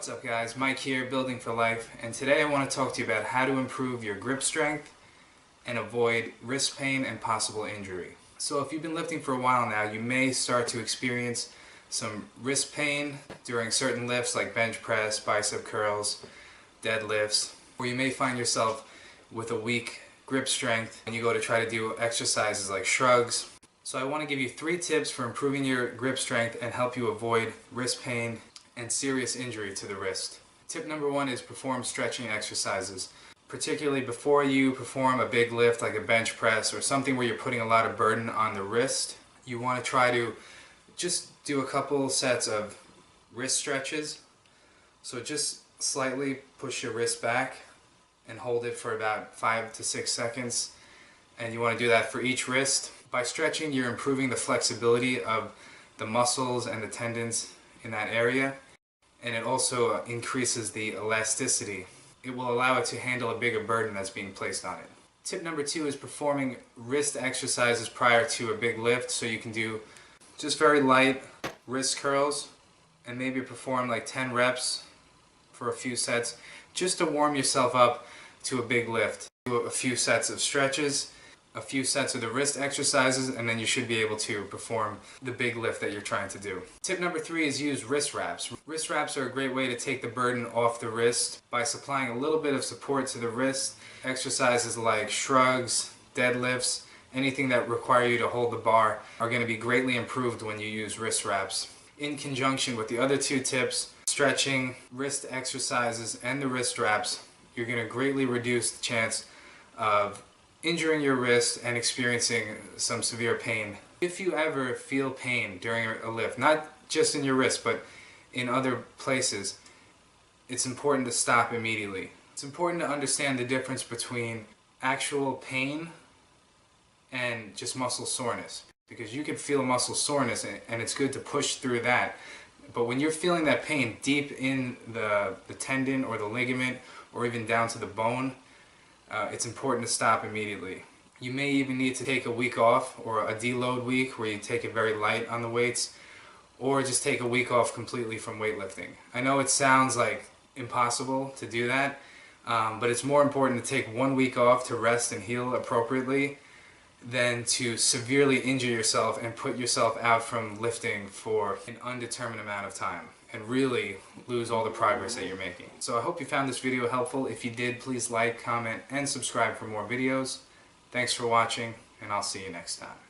What's up guys, Mike here, Building for Life, and today I want to talk to you about how to improve your grip strength and avoid wrist pain and possible injury. So if you've been lifting for a while now, you may start to experience some wrist pain during certain lifts like bench press, bicep curls, deadlifts, or you may find yourself with a weak grip strength when you go to try to do exercises like shrugs. So I want to give you 3 tips for improving your grip strength and help you avoid wrist pain and serious injury to the wrist. Tip number 1 is perform stretching exercises. Particularly before you perform a big lift like a bench press or something where you're putting a lot of burden on the wrist, you want to try to just do a couple sets of wrist stretches. So just slightly push your wrist back and hold it for about 5 to 6 seconds. And you want to do that for each wrist. By stretching, you're improving the flexibility of the muscles and the tendons in that area, and it also increases the elasticity. It will allow it to handle a bigger burden that's being placed on it. Tip number 2 is performing wrist exercises prior to a big lift, so you can do just very light wrist curls and maybe perform like 10 reps for a few sets just to warm yourself up to a big lift. Do a few sets of stretches, a few sets of the wrist exercises, and then you should be able to perform the big lift that you're trying to do. Tip number 3 is use wrist wraps. Wrist wraps are a great way to take the burden off the wrist by supplying a little bit of support to the wrist. Exercises like shrugs, deadlifts, anything that require you to hold the bar are going to be greatly improved when you use wrist wraps. In conjunction with the other 2 tips, stretching, wrist exercises, and the wrist wraps, you're going to greatly reduce the chance of injuring your wrist and experiencing some severe pain. If you ever feel pain during a lift, not just in your wrist but in other places, it's important to stop immediately. It's important to understand the difference between actual pain and just muscle soreness, because you can feel muscle soreness and it's good to push through that, but when you're feeling that pain deep in the tendon or the ligament or even down to the bone, it's important to stop immediately. You may even need to take a week off, or a deload week where you take it very light on the weights, or just take a week off completely from weightlifting. I know it sounds like impossible to do that, but it's more important to take 1 week off to rest and heal appropriately than to severely injure yourself and put yourself out from lifting for an undetermined amount of time and really lose all the progress that you're making. So I hope you found this video helpful. If you did, please like, comment, and subscribe for more videos. Thanks for watching, and I'll see you next time.